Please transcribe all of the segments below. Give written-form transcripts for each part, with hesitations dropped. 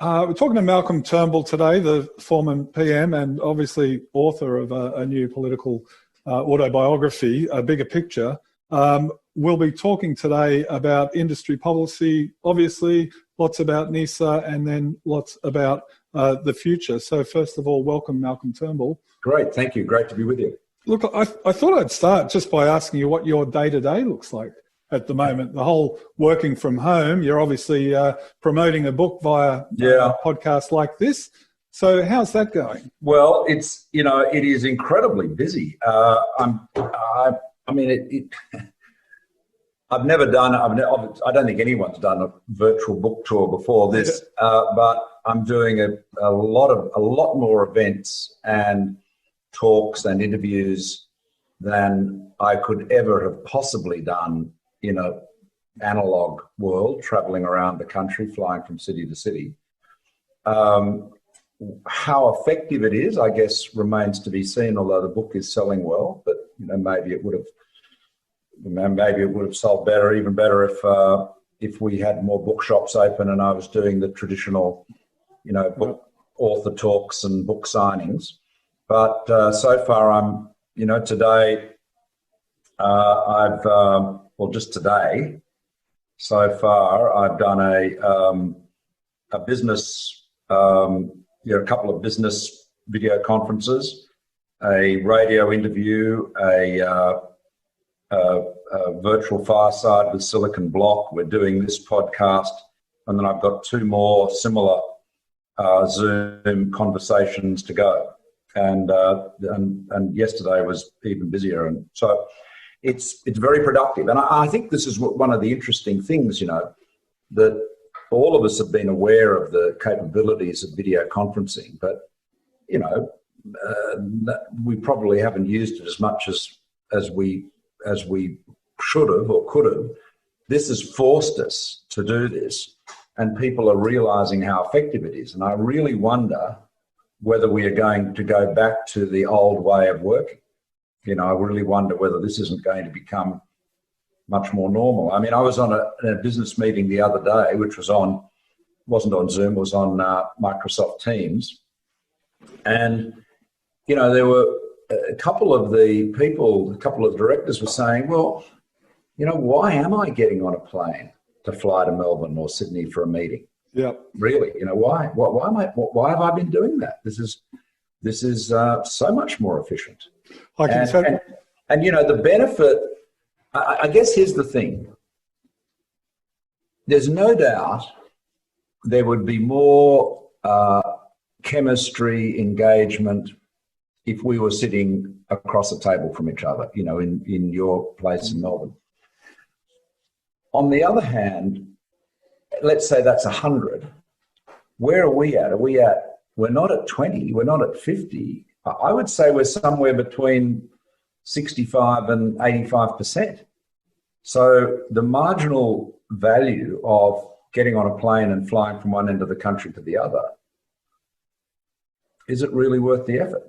We're talking to Malcolm Turnbull today, the former PM and obviously author of a new political autobiography, A Bigger Picture. We'll be talking today about industry policy, obviously, lots about NISA, and then lots about the future. So first of all, welcome, Malcolm Turnbull. Great, thank you. Great to be with you. Look, I thought I'd start just by asking you what your day-to-day looks like at the moment. The whole working from home, you're obviously promoting a book via a podcast like this. So how's that going? Well, it is incredibly busy. I've never done, I don't think anyone's done a virtual book tour before this, but I'm doing a lot more events and talks and interviews than I could ever have possibly done in an analog world, traveling around the country, flying from city to city. How effective it is, I guess, remains to be seen, although the book is selling well, but maybe it would have sold better, even better if we had more bookshops open and I was doing the traditional, book author talks and book signings. But so far, I'm, today, just today, so far, I've done a business, a couple of business video conferences, a radio interview, a virtual fireside with Silicon Block. We're doing this podcast, and then I've got two more similar Zoom conversations to go. And yesterday was even busier, and so it's very productive. And I think this is one of the interesting things, that all of us have been aware of the capabilities of video conferencing, but we probably haven't used it as much as we should have or could have. This has forced us to do this, and people are realizing how effective it is. And I really wonder whether we are going to go back to the old way of working. I really wonder whether this isn't going to become much more normal. I mean, I was on a business meeting the other day, which wasn't on Zoom, was on Microsoft Teams. And, there were a couple of directors were saying, well, why am I getting on a plane to fly to Melbourne or Sydney for a meeting? Yeah, really. Why have I been doing that? This is so much more efficient. And the benefit. I guess here's the thing. There's no doubt there would be more chemistry engagement if we were sitting across a table from each other. In your place in Melbourne. On the other hand, let's say that's 100. Where are we at? We're not at 20, we're not at 50. I would say we're somewhere between 65 and 85%. So the marginal value of getting on a plane and flying from one end of the country to the other, is it really worth the effort?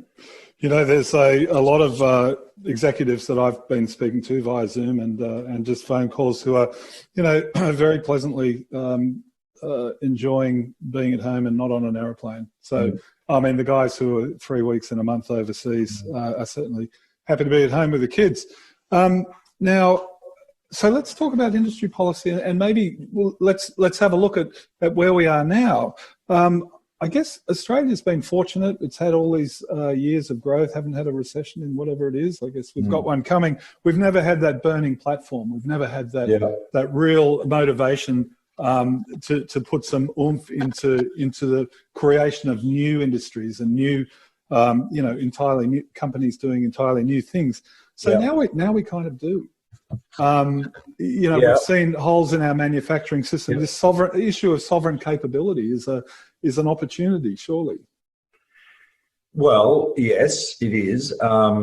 There's a lot of executives that I've been speaking to via Zoom and just phone calls who are, very pleasantly enjoying being at home and not on an aeroplane. So, I mean, the guys who are 3 weeks in a month overseas are certainly happy to be at home with the kids. Now, so let's talk about industry policy and maybe let's have a look at where we are now. I guess Australia's been fortunate. It's had all these years of growth, haven't had a recession in whatever it is. I guess we've got one coming. We've never had that burning platform. We've never had that real motivation to put some oomph into the creation of new industries and new, entirely new companies doing entirely new things. So now we kind of do. We've seen holes in our manufacturing system. Yeah. This issue of sovereign capability is an opportunity, surely. Well, yes, it is. I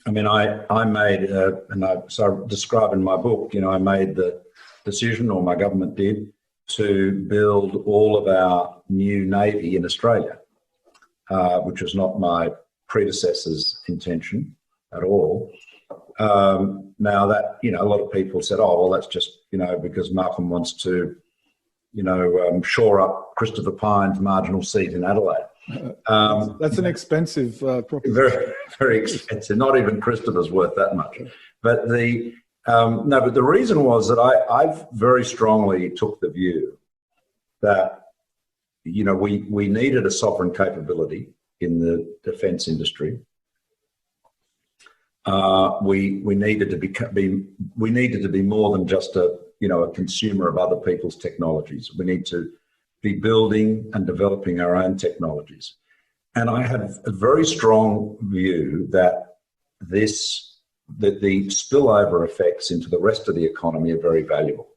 made, so I describe in my book, I made the decision, or my government did, to build all of our new Navy in Australia, which was not my predecessor's intention at all. Now that, a lot of people said, oh, well, that's just, because Malcolm wants to, shore up Christopher Pyne's marginal seat in Adelaide. That's an expensive proposition. Very, very expensive. Not even Christopher's worth that much. But but the reason was that I very strongly took the view that, we needed a sovereign capability in the defence industry. We needed to be more than just a consumer of other people's technologies. We need to be building and developing our own technologies. And I have a very strong view that the spillover effects into the rest of the economy are very valuable.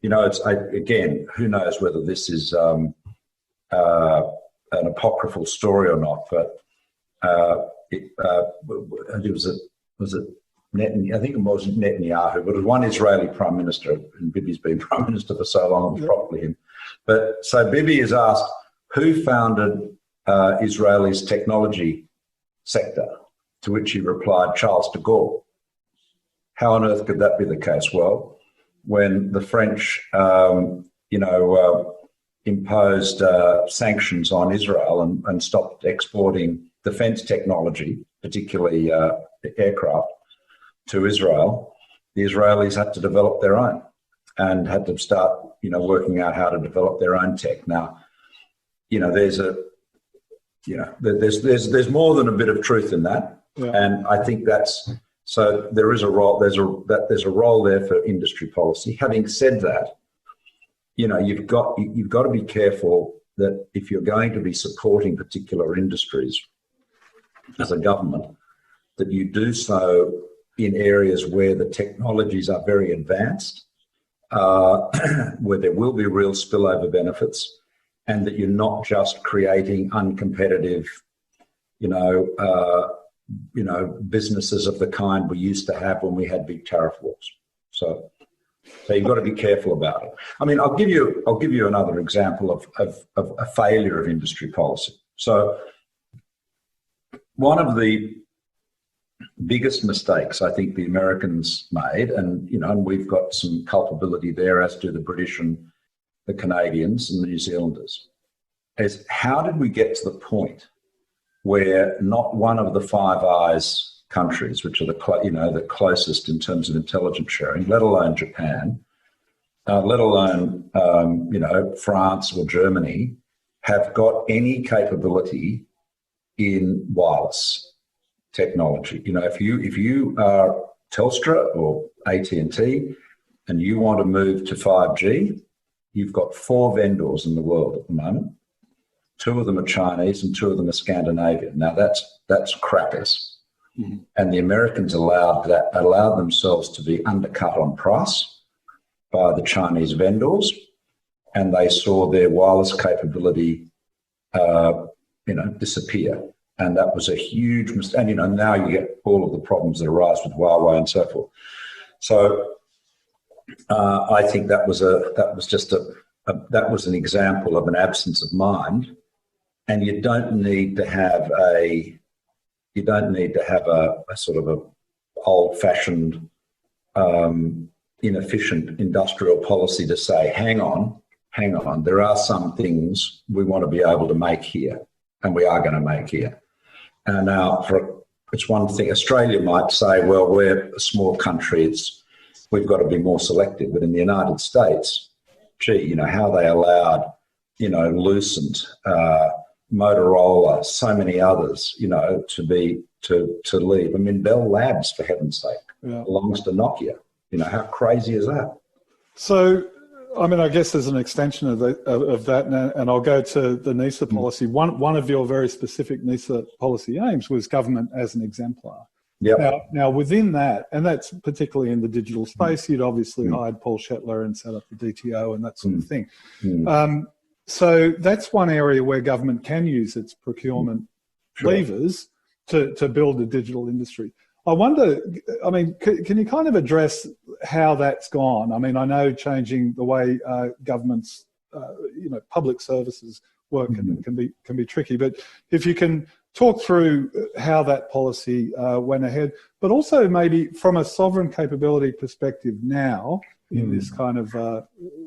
Again, who knows whether this is an apocryphal story or not, but was it Netanyahu? I think it wasn't Netanyahu, but it was one Israeli prime minister, and Bibi's been prime minister for so long, it was probably him. But so Bibi is asked, who founded Israel's technology sector? To which he replied, Charles de Gaulle. How on earth could that be the case? Well, when the French, imposed sanctions on Israel and stopped exporting defence technology, particularly aircraft, to Israel, the Israelis had to develop their own and had to start, working out how to develop their own tech. Now, there's more than a bit of truth in that, and I think so. There is a role. There's a role there for industry policy. Having said that, you've got to be careful that if you're going to be supporting particular industries as a government, that you do so in areas where the technologies are very advanced, where there will be real spillover benefits, and that you're not just creating uncompetitive, businesses of the kind we used to have when we had big tariff wars. So you've got to be careful about it. I mean, I'll give you another example of a failure of industry policy. So one of the biggest mistakes I think the Americans made, and we've got some culpability there, as do the British and the Canadians and the New Zealanders, is how did we get to the point where not one of the Five Eyes countries, which are the closest in terms of intelligence sharing, let alone Japan, let alone France or Germany, have got any capability in wireless technology. If you are Telstra or AT&T and you want to move to 5G, you've got 4 vendors in the world at the moment. 2 of them are Chinese and 2 of them are Scandinavian. Now that's crackers. Mm-hmm. And the Americans allowed themselves to be undercut on price by the Chinese vendors, and they saw their wireless capability disappear. And that was a huge mistake. And now you get all of the problems that arise with Huawei and so forth. So I think that was an example of an absence of mind. And you don't need to have a sort of a old-fashioned, inefficient industrial policy to say, hang on, there are some things we want to be able to make here, and we are going to make here. And now, it's one thing, Australia might say, well, we're a small country, we've got to be more selective. But in the United States, how they allowed, Lucent, Motorola, so many others, to leave. I mean, Bell Labs, for heaven's sake, belongs to Nokia. How crazy is that? So, I mean, I guess there's an extension of that, and I'll go to the NISA policy. One of your very specific NISA policy aims was government as an exemplar. Yep. Now within that, and that's particularly in the digital space, you'd obviously hired Paul Shetler and set up the DTO and that sort of thing. So that's one area where government can use its procurement levers to build a digital industry. I wonder, I mean, can you kind of address how that's gone? I mean, I know changing the way government's, public services work can be tricky, but if you can talk through how that policy went ahead, but also maybe from a sovereign capability perspective now in this kind of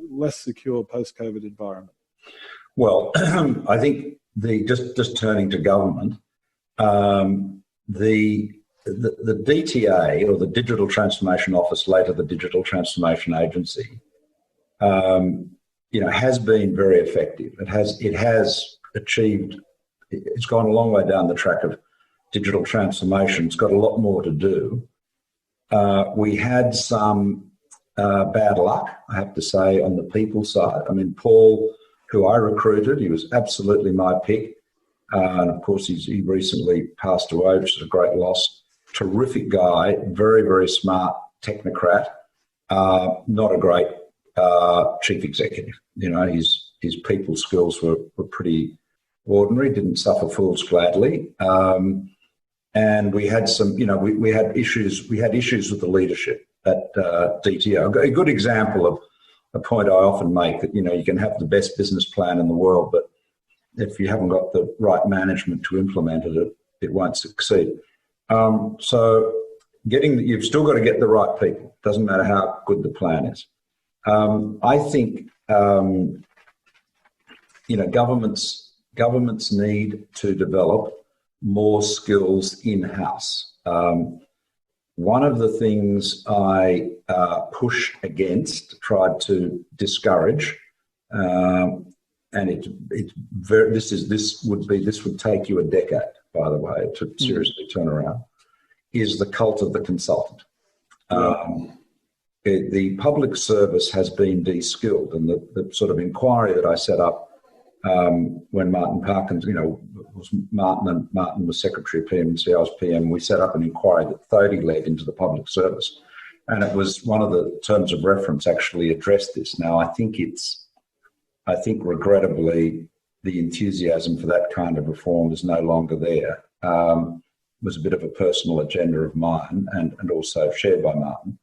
less secure post-COVID environment. Well, I think just turning to government, the DTA, or the Digital Transformation Office, later the Digital Transformation Agency, has been very effective. It has achieved. It's gone a long way down the track of digital transformation. It's got a lot more to do. We had some bad luck, I have to say, on the people side. I mean, Paul, who I recruited, he was absolutely my pick. And of course, he recently passed away, which is a great loss. Terrific guy, very, very smart technocrat, not a great chief executive. His people skills were pretty ordinary, didn't suffer fools gladly. And we had some, we had issues with the leadership at DTO. A good example of a point I often make, that, you can have the best business plan in the world, but if you haven't got the right management to implement it, it won't succeed. So you've still got to get the right people. Doesn't matter how good the plan is. I think, governments need to develop more skills in-house. One of the things I push against, tried to discourage, and this would take you a decade, by the way, to seriously turn around, is the cult of the consultant. The public service has been de-skilled, and the sort of inquiry that I set up when Martin Parkins, was Martin was Secretary of PMC, I was PM, we set up an inquiry that Thodey led into the public service. And it was one of the terms of reference actually addressed this. Now, I think regrettably, the enthusiasm for that kind of reform is no longer there. It was a bit of a personal agenda of mine and also shared by Martin.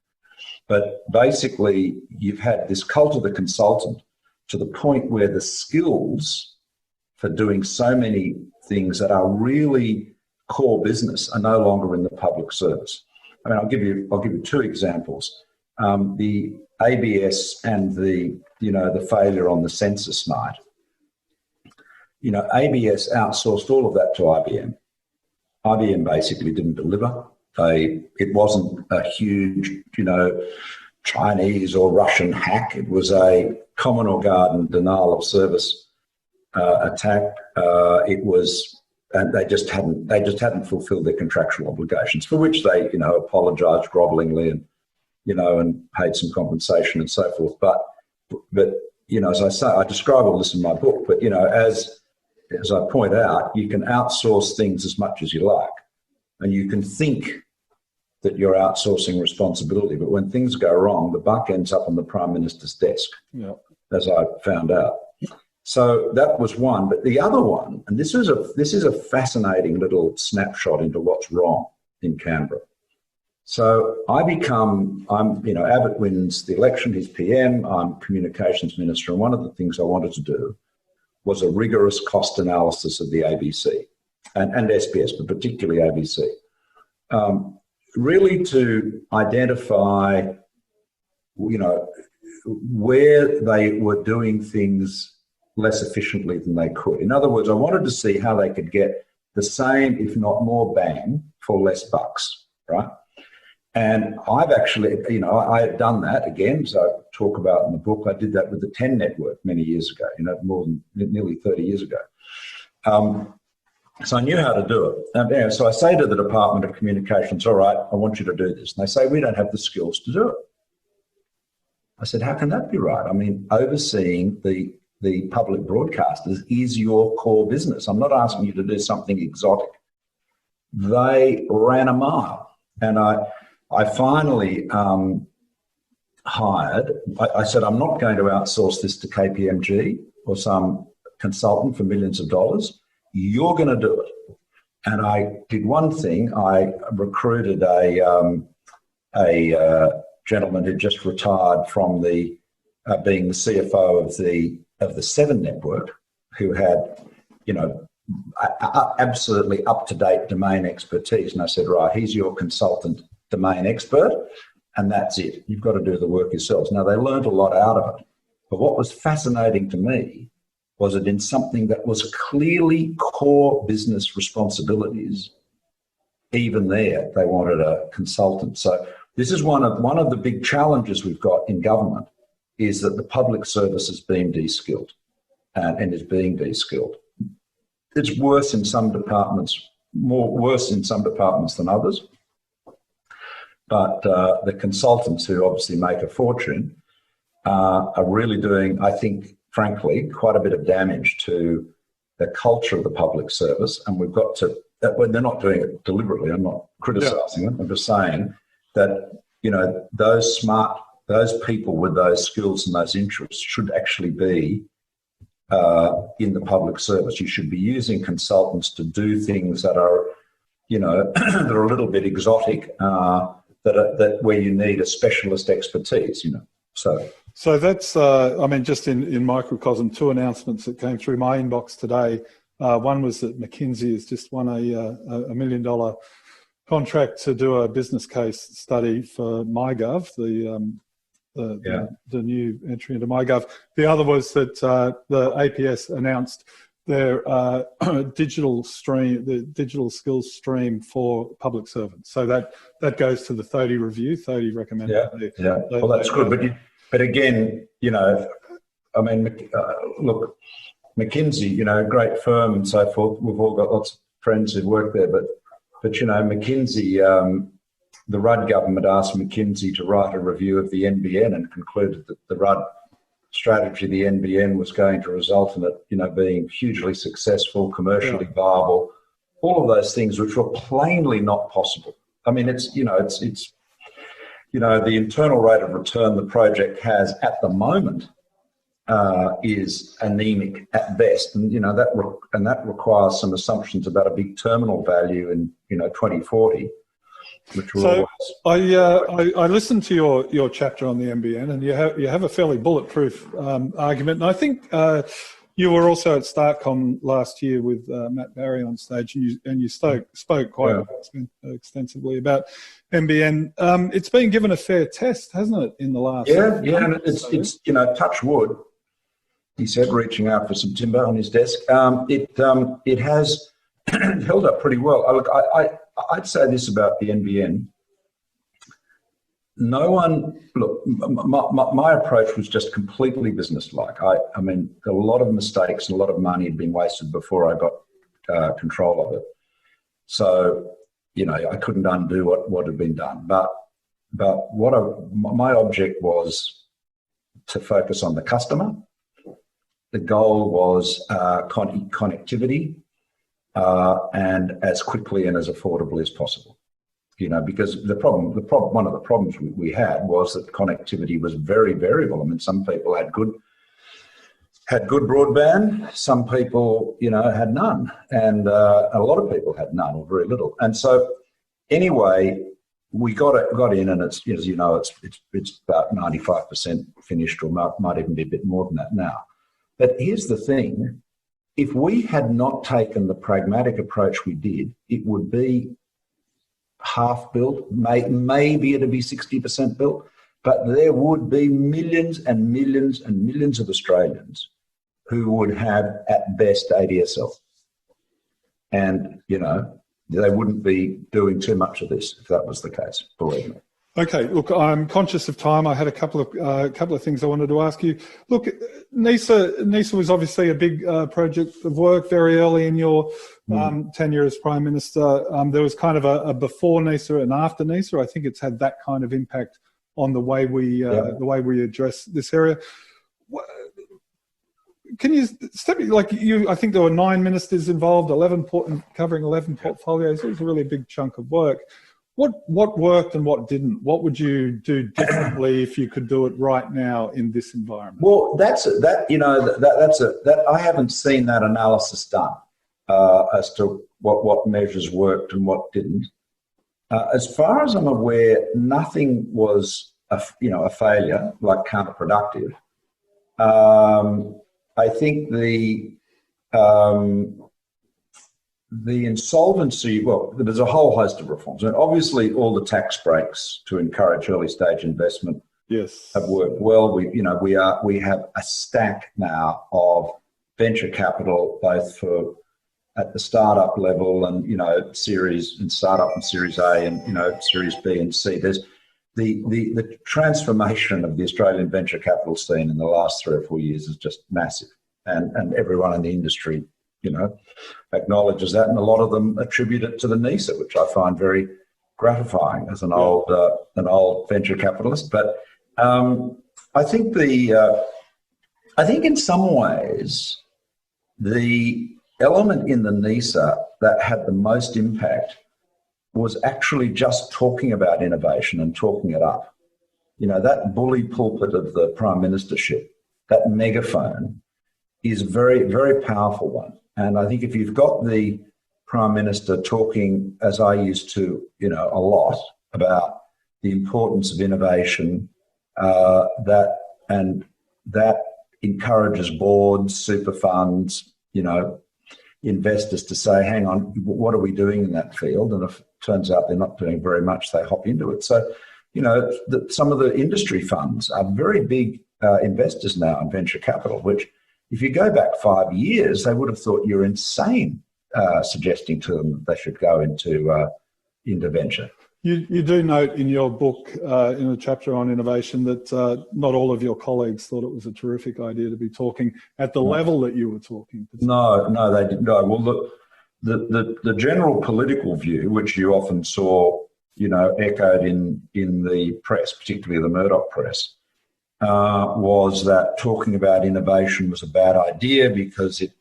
But basically, you've had this cult of the consultant to the point where the skills for doing so many things that are really core business are no longer in the public service. I mean, I'll give you two examples. The ABS and the failure on the census night. ABS outsourced all of that to IBM. IBM basically didn't deliver. It wasn't a huge, Chinese or Russian hack. It was a common or garden denial of service attack. And they just hadn't fulfilled their contractual obligations, for which they, apologised grovelingly and paid some compensation and so forth. But as I say, I describe all this in my book. But as I point out, you can outsource things as much as you like, and you can think that you're outsourcing responsibility. But when things go wrong, the buck ends up on the Prime Minister's desk, as I found out. So that was one. But the other one, and this is a fascinating little snapshot into what's wrong in Canberra. So Abbott wins the election, he's PM, I'm Communications Minister, and one of the things I wanted to do was a rigorous cost analysis of the ABC and SBS, but particularly ABC. Really to identify, where they were doing things less efficiently than they could. In other words, I wanted to see how they could get the same, if not more, bang for less bucks, right? And I've actually, I had done that again, so I talk about in the book. I did that with the 10 network many years ago, more than nearly 30 years ago. So I knew how to do it. So I say to the Department of Communications, all right, I want you to do this. And they say, we don't have the skills to do it. I said, how can that be right? I mean, overseeing the public broadcasters is your core business. I'm not asking you to do something exotic. They ran a mile. And I finally hired, I said, I'm not going to outsource this to KPMG or some consultant for millions of dollars. You're going to do it. And I did one thing. I recruited a gentleman who just retired from being the CFO of the Seven Network, who had, absolutely up-to-date domain expertise. And I said, right, he's your consultant domain expert, and that's it. You've got to do the work yourselves. Now, they learned a lot out of it. But what was fascinating to me was that in something that was clearly core business responsibilities, even there, they wanted a consultant. So this is one of the big challenges we've got in government, is that the public service has been de-skilled and is being de-skilled. It's worse in some departments, worse in some departments than others. But the consultants, who obviously make a fortune, are really doing, I think, frankly, quite a bit of damage to the culture of the public service. And we've got to, when they're not doing it deliberately, I'm not criticising them, I'm just saying that, you know, those people with those skills and those interests should actually be in the public service. You should be using consultants to do things that are, you know, that are a little bit exotic, that where you need a specialist expertise, you know. So that's, I mean, just in microcosm, 2 announcements that came through my inbox today. One was that McKinsey has just won a $1 million contract to do a business case study for MyGov, the new entry into MyGov. The other was that the APS announced their digital skills stream for public servants. So that goes to the 30 review. 30 recommended. Yeah. Well, that's good. But again, you know, I mean, look, McKinsey, you know, great firm and so forth. We've all got lots of friends who work there, but you know, McKinsey, the Rudd government asked McKinsey to write a review of the NBN and concluded that the Rudd strategy, the NBN, was going to result in it, you know, being hugely successful, commercially viable, all of those things which were plainly not possible. I mean, it's the internal rate of return the project has at the moment is anemic at best, and you know that requires some assumptions about a big terminal value in 2040. So I listened to your chapter on the NBN, and you have a fairly bulletproof argument, and I think you were also at StartCom last year with Matt Barry on stage, and you spoke quite extensively about NBN. It's been given a fair test, hasn't it, in the last and it's touch wood. He said, reaching out for some timber on his desk. It has held up pretty well. Look, I'd say this about the NBN. No one, look, my approach was just completely businesslike. I mean, a lot of mistakes and a lot of money had been wasted before I got control of it. So, you know, I couldn't undo what had been done. But my object was to focus on the customer. The goal was connectivity and as quickly and as affordably as possible. You know, because one of the problems we had was that connectivity was very variable. I mean, some people had good broadband, some people, you know, had none, and a lot of people had none or very little. And so, anyway, we got in, and it's, as you know, it's about 95% finished, or might even be a bit more than that now. But here's the thing: if we had not taken the pragmatic approach we did, it would be half built, maybe it'd be 60% built, but there would be millions and millions and millions of Australians who would have at best ADSL. And, you know, they wouldn't be doing too much of this if that was the case, believe me. Okay, look, I'm conscious of time. I had a couple of things I wanted to ask you. Look, NISA was obviously a big project of work very early in your tenure as Prime Minister. There was kind of a before NISA and after NISA. I think it's had that kind of impact on the way we address this area. Can you step like you? I think there were 9 ministers involved, covering 11 portfolios. It was a really big chunk of work. What worked and what didn't? What would you do differently if you could do it right now in this environment? Well, I haven't seen that analysis done as to what measures worked and what didn't. As far as I'm aware, nothing was a failure, like counterproductive. I think the insolvency, well, there's a whole host of reforms. And obviously, all the tax breaks to encourage early stage investment have worked well. We have a stack now of venture capital, both for at the startup level and series and startup and Series A and Series B and C. There's the transformation of the Australian venture capital scene in the last 3 or 4 years is just massive, and everyone in the industry acknowledges that, and a lot of them attribute it to the NISA, which I find very gratifying as an old venture capitalist. But I think in some ways the element in the NISA that had the most impact was actually just talking about innovation and talking it up. That bully pulpit of the Prime Ministership, that megaphone, is a very, very powerful one. And I think if you've got the Prime Minister talking, as I used to, a lot about the importance of innovation, that encourages boards, super funds, investors to say, hang on, what are we doing in that field? And if it turns out they're not doing very much, they hop into it. So, some of the industry funds are very big investors now in venture capital, which if you go back 5 years, they would have thought you're insane suggesting to them that they should go into venture. You do note in your book, in a chapter on innovation, that not all of your colleagues thought it was a terrific idea to be talking at the level that you were talking. No, they didn't. No. Well, the general political view, which you often saw, echoed in the press, particularly the Murdoch press, was that talking about innovation was a bad idea because it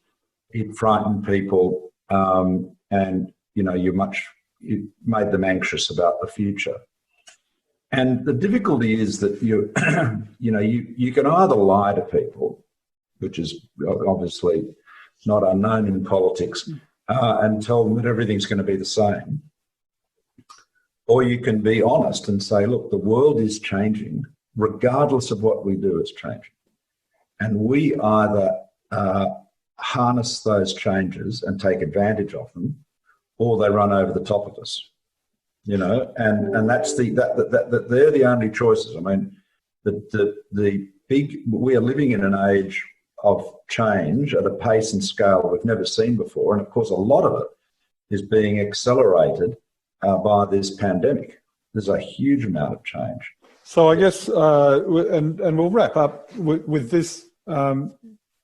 frightened people, and it made them anxious about the future. And the difficulty is that you can either lie to people, which is obviously not unknown in politics, and tell them that everything's going to be the same, or you can be honest and say, look, the world is changing. Regardless of what we do, it's changing. And we either harness those changes and take advantage of them, or they run over the top of us, and that's that they're the only choices. I mean, we are living in an age of change at a pace and scale we've never seen before, and of course, a lot of it is being accelerated by this pandemic. There's a huge amount of change. So I guess, and we'll wrap up with this.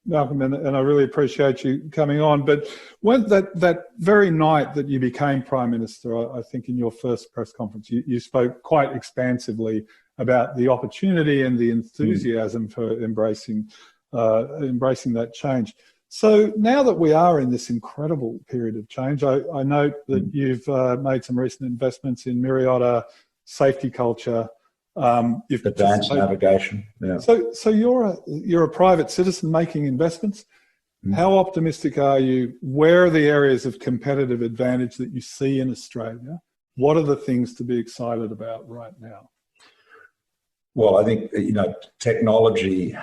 Malcolm, and I really appreciate you coming on. But when that very night that you became Prime Minister, I think in your first press conference, you spoke quite expansively about the opportunity and the enthusiasm for embracing that change. So now that we are in this incredible period of change, I note that you've made some recent investments in Myriota, safety culture. Advanced navigation. Yeah. So you're a private citizen making investments. How optimistic are you? Where are the areas of competitive advantage that you see in Australia? What are the things to be excited about right now? Well, I think technology,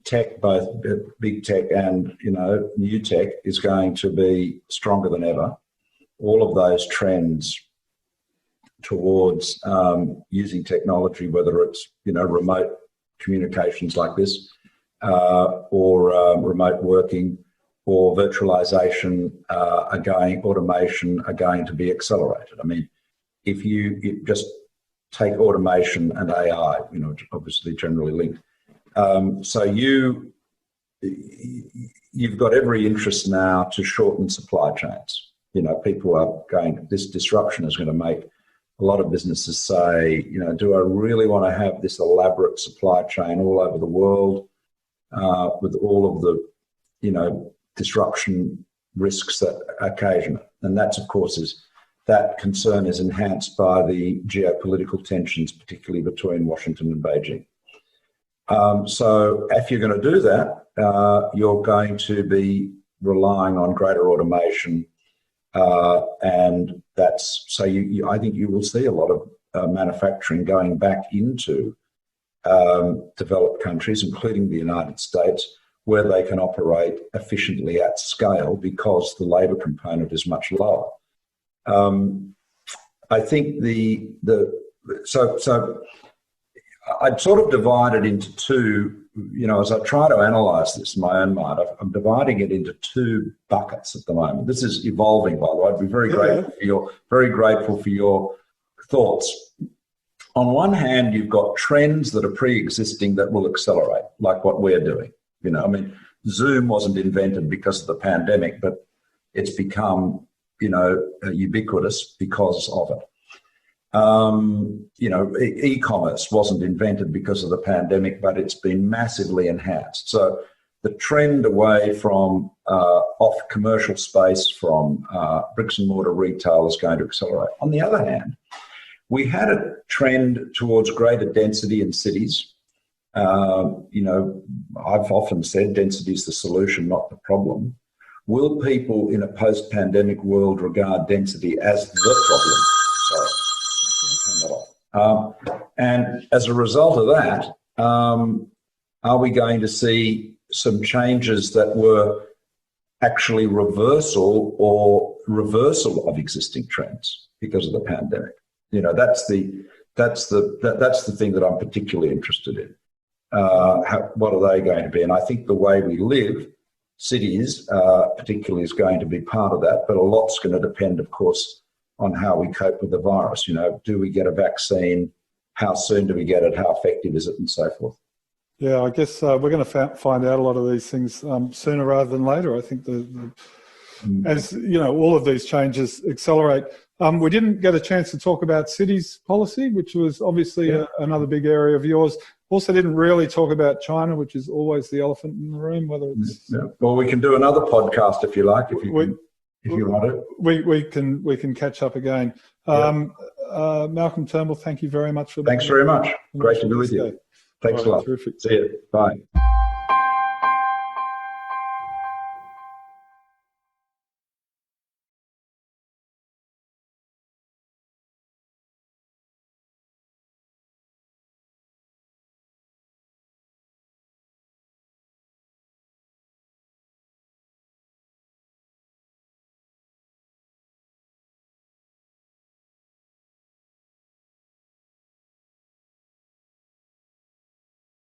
tech, both big tech and new tech, is going to be stronger than ever. All of those trends towards using technology, whether it's remote communications like this, or remote working, or virtualization, automation are going to be accelerated. I mean, if you just take automation and AI, obviously generally linked. So you've got every interest now to shorten supply chains. People are going, this disruption is going to make a lot of businesses say, do I really want to have this elaborate supply chain all over the world with all of the, disruption risks that occasion it? And that's, of course, that concern is enhanced by the geopolitical tensions, particularly between Washington and Beijing. So if you're going to do that, you're going to be relying on greater automation, and that's so. I think you will see a lot of manufacturing going back into developed countries, including the United States, where they can operate efficiently at scale because the labour component is much lower. I think so I'd sort of divide it into two, as I try to analyse this in my own mind, I'm dividing it into two buckets at the moment. This is evolving, by the way. I'd be very grateful for your thoughts. On one hand, you've got trends that are pre-existing that will accelerate, like what we're doing. Zoom wasn't invented because of the pandemic, but it's become, ubiquitous because of it. E-commerce wasn't invented because of the pandemic, but it's been massively enhanced. So the trend away from off commercial space from bricks and mortar retail is going to accelerate. On the other hand, we had a trend towards greater density in cities. I've often said density is the solution, not the problem. Will people in a post-pandemic world regard density as the problem? And as a result of that, are we going to see some changes that were actually reversal of existing trends because of the pandemic? That's the thing that I'm particularly interested in. What are they going to be? And I think the way we live, cities particularly, is going to be part of that. But a lot's going to depend, of course, on how we cope with the virus. Do we get a vaccine? How soon do we get it? How effective is it? And so forth. Yeah, I guess we're going to find out a lot of these things sooner rather than later. I think as all of these changes accelerate. We didn't get a chance to talk about cities policy, which was obviously another big area of yours. Also didn't really talk about China, which is always the elephant in the room, whether it's... Well, we can do another podcast if you like, if you want to. We can catch up again. Malcolm Turnbull, thank you very much for... Thanks very much. Great to be with you. Thanks a lot. Terrific. See you. Bye.